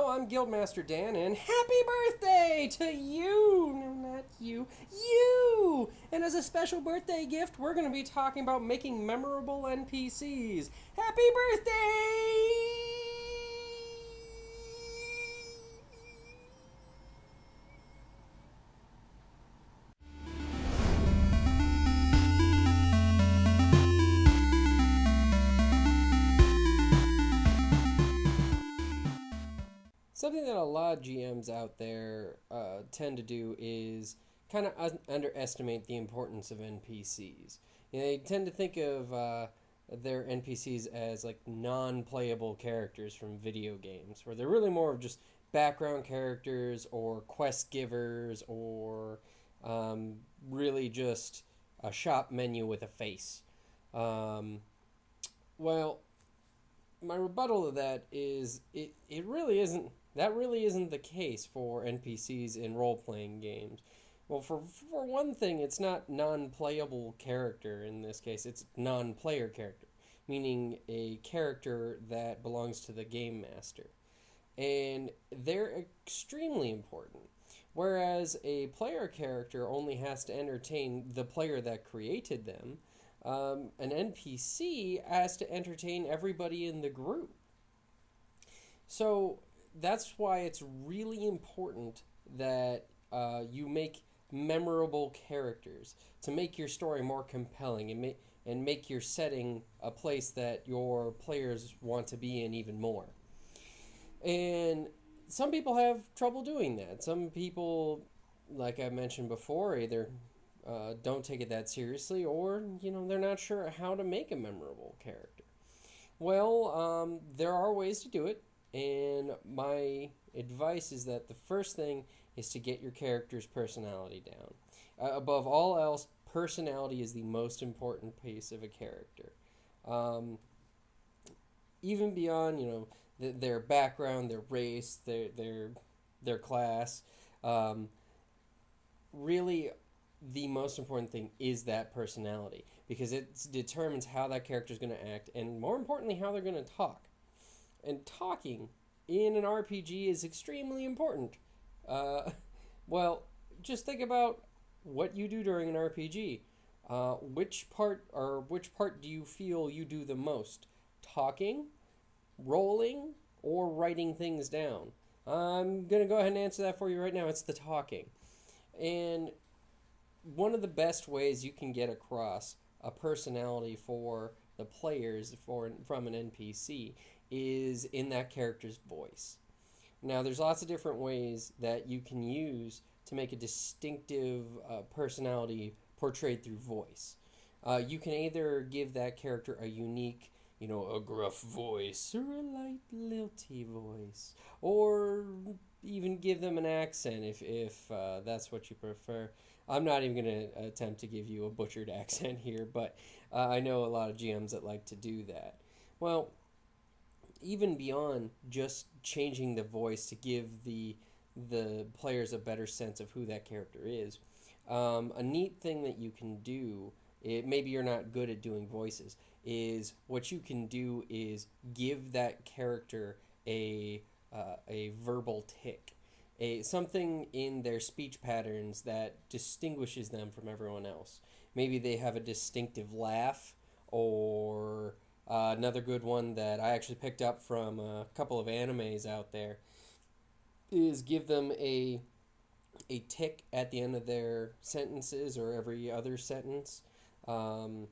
I'm Guildmaster Dan, and happy birthday to you! No, not you. You! And as a special birthday gift, we're going to be talking about making memorable NPCs. Happy birthday! Something that a lot of GMs out there tend to do is kind of underestimate the importance of NPCs. They tend to think of their NPCs as like non-playable characters from video games, where they're really more of just background characters or quest givers or really just a shop menu with a face. Um, well, my rebuttal to that is it really isn't that really isn't the case for NPCs in role playing games. Well, for one thing, it's not non-playable character in this case. It's non-player character, meaning a character that belongs to the game master. And they're extremely important. Whereas a player character only has to entertain the player that created them, an NPC has to entertain everybody in the group. So that's why it's really important that you make memorable characters to make your story more compelling and make your setting a place that your players want to be in even more. And some people have trouble doing that. Some people, like I mentioned before, either don't take it that seriously, or they're not sure how to make a memorable character. Well, there are ways to do it, and my advice is that the first thing is to get your character's personality down. Above all else, personality is the most important piece of a character. Um, Even beyond their background, their race, their class. Um, Really, the most important thing is that personality because it determines how that character is going to act, and more importantly, how they're going to talk. And talking in an RPG is extremely important. Uh, well, just think about what you do during an RPG. Which part do you feel you do the most? Talking, rolling, or writing things down? I'm going to go ahead and answer that for you right now. It's the talking. And one of the best ways you can get across a personality for the players from an NPC is in that character's voice. Now, there's lots of different ways that you can use to make a distinctive personality portrayed through voice. You can either give that character a unique, a gruff voice or a light, lilty voice, or even give them an accent if that's what you prefer. I'm not even going to attempt to give you a butchered accent here, but I know a lot of GMs that like to do that. Well, even beyond just changing the voice to give the players a better sense of who that character is, a neat thing that you can do, maybe you're not good at doing voices, is what you can do is give that character a verbal tick, something in their speech patterns that distinguishes them from everyone else. Maybe they have a distinctive laugh, or another good one that I actually picked up from a couple of animes out there is give them a tick at the end of their sentences or every other sentence. Um,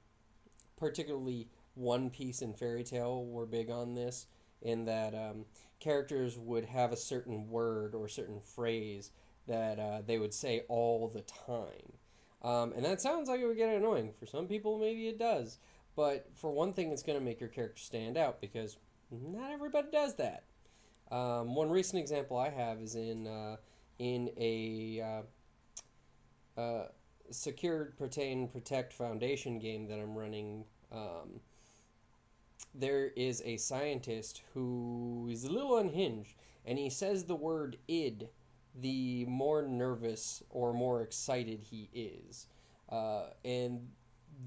Particularly One Piece and Fairy Tale were big on this, in that characters would have a certain word or certain phrase that they would say all the time. And that sounds like it would get annoying. For some people, maybe it does. But for one thing, it's going to make your character stand out because not everybody does that. One recent example I have is in a secured, pertain, protect foundation game that I'm running. There is a scientist who is a little unhinged, and he says the word id the more nervous or more excited he is. And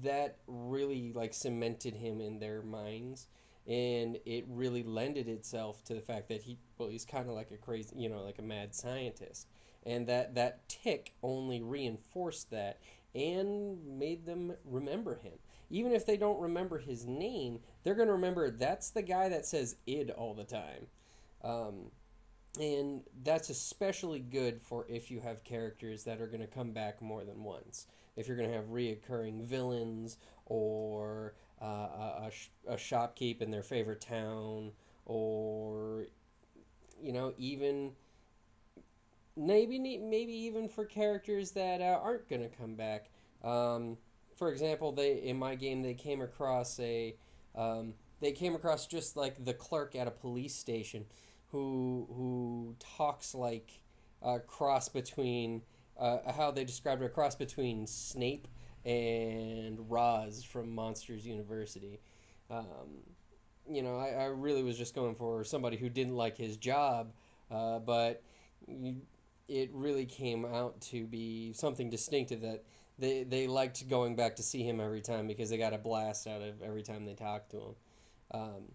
that really like cemented him in their minds. and it really lended itself to the fact that he's kind of like a crazy, like a mad scientist, and that tick only reinforced that and made them remember him. Even if they don't remember his name, they're going to remember that's the guy that says id all the time. Um, and that's especially good for if you have characters that are going to come back more than once. If you're going to have reoccurring villains, or a shopkeep in their favorite town, or even maybe even for characters that aren't going to come back. For example, they in my game they came across just like the clerk at a police station, who talks like a cross between how they described it, a cross between Snape and Roz from Monsters University. Um, I really was just going for somebody who didn't like his job, but it really came out to be something distinctive that they liked going back to see him every time because they got a blast out of every time they talked to him. Um,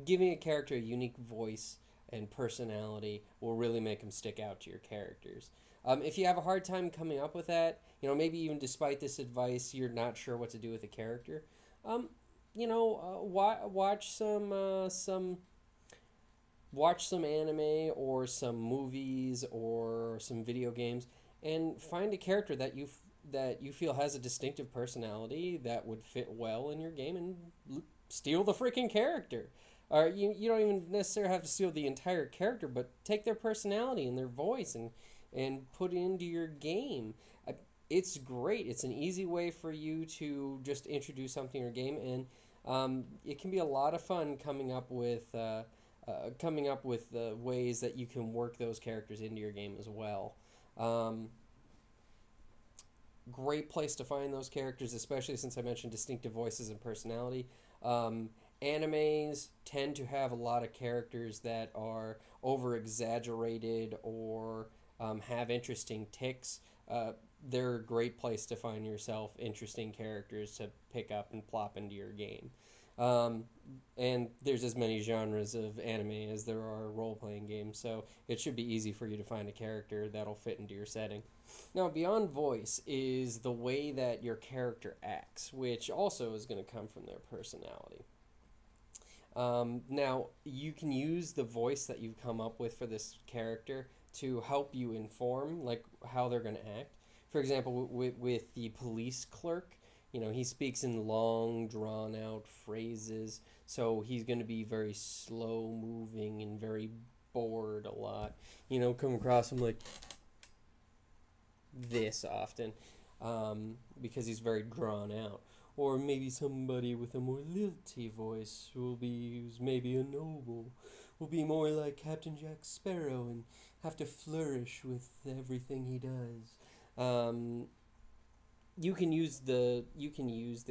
Giving a character a unique voice and personality will really make them stick out to your characters. If you have a hard time coming up with that, maybe even despite this advice, you're not sure what to do with a character. Um, Watch some anime or some movies or some video games, and find a character that you feel has a distinctive personality that would fit well in your game, and steal the freaking character. Or you don't even necessarily have to steal the entire character, but take their personality and their voice and put it into your game. It's great. It's an easy way for you to just introduce something in your game, and it can be a lot of fun coming up with the ways that you can work those characters into your game as well. Um, Great place to find those characters, especially since I mentioned distinctive voices and personality. Um, Animes tend to have a lot of characters that are over exaggerated, or have interesting ticks. They're a great place to find yourself interesting characters to pick up and plop into your game. Um, and there's as many genres of anime as there are role playing games, so it should be easy for you to find a character that'll fit into your setting. Now, beyond voice is the way that your character acts, which also is going to come from their personality. Now, you can use the voice that you've come up with for this character to help you inform like how they're going to act. For example, with the police clerk, he speaks in long, drawn out phrases, so he's going to be very slow moving and very bored a lot. Come across him like this often, because he's very drawn out. Or maybe somebody with a more lilty voice who's maybe a noble, will be more like Captain Jack Sparrow and have to flourish with everything he does. Um, you can use the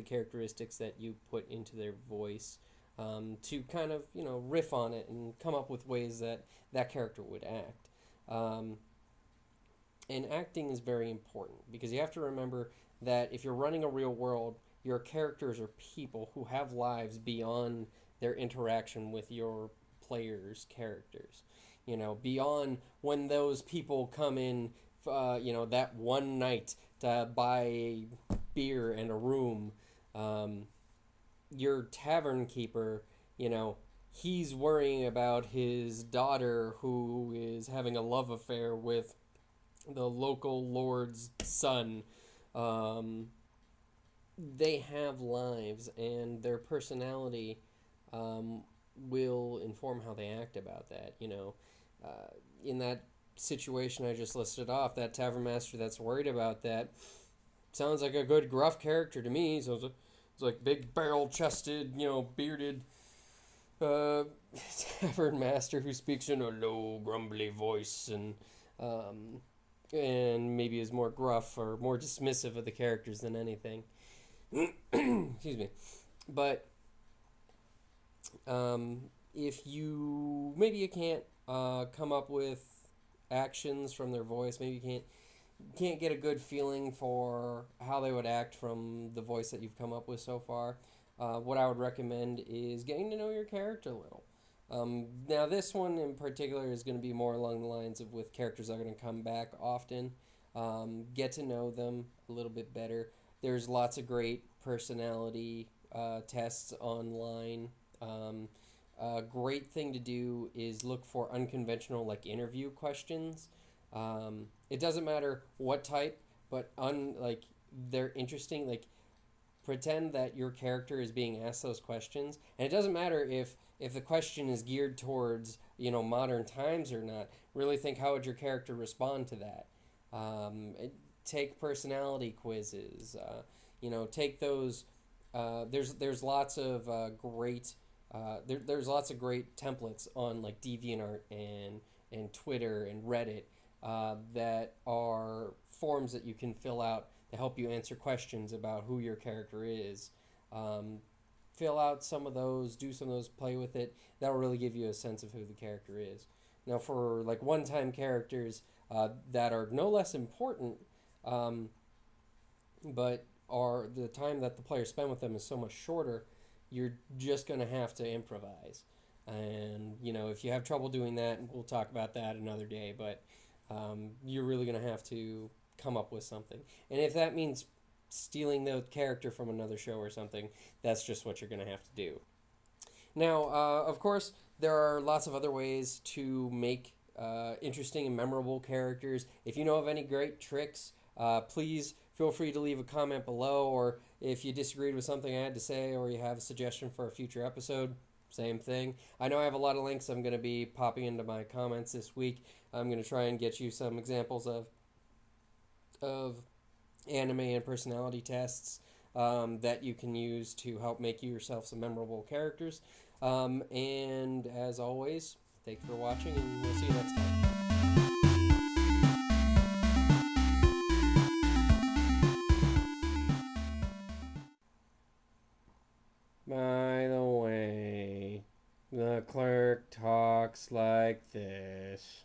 characteristics that you put into their voice, to kind of riff on it and come up with ways that that character would act. Um, and acting is very important because you have to remember that if you're running a real world, your characters are people who have lives beyond their interaction with your players' characters. Beyond when those people come in, that one night to buy a beer and a room. Um, your tavern keeper, he's worrying about his daughter who is having a love affair with the local lord's son. Um, they have lives, and their personality um, will inform how they act about that. In that situation I just listed off, that tavern master that's worried about that sounds like a good gruff character to me. So it's like big barrel chested, bearded uh, tavern master who speaks in a low, grumbly voice, um, and maybe is more gruff or more dismissive of the characters than anything. Excuse me. But if you can't come up with actions from their voice, maybe you can't get a good feeling for how they would act from the voice that you've come up with so far. what I would recommend is getting to know your character a little. Now, this one in particular is going to be more along the lines of with characters that are going to come back often. Get to know them a little bit better. There's lots of great personality tests online. A great thing to do is look for unconventional, like interview questions. It doesn't matter what type, but like they're interesting. Like pretend that your character is being asked those questions, and it doesn't matter if the question is geared towards modern times or not. Really think, how would your character respond to that. Take personality quizzes. Take those. There's lots of there's lots of great templates on like DeviantArt and Twitter and Reddit that are forms that you can fill out to help you answer questions about who your character is. Um, Fill out some of those, do some of those, play with it. That'll really give you a sense of who the character is. Now, for like one-time characters that are no less important, um, but are the time that the player spend with them is so much shorter, you're just going to have to improvise. And if you have trouble doing that, we'll talk about that another day. But you're really going to have to come up with something. And if that means stealing the character from another show or something, that's just what you're going to have to do. Now, of course, there are lots of other ways to make interesting and memorable characters. If you know of any great tricks, please feel free to leave a comment below, or if you disagreed with something I had to say or you have a suggestion for a future episode, same thing. I know I have a lot of links I'm going to be popping into my comments this week. I'm going to try and get you some examples of anime and personality tests that you can use to help make yourself some memorable characters. And as always, thank you for watching, and we'll see you next time. By the way, the clerk talks like this.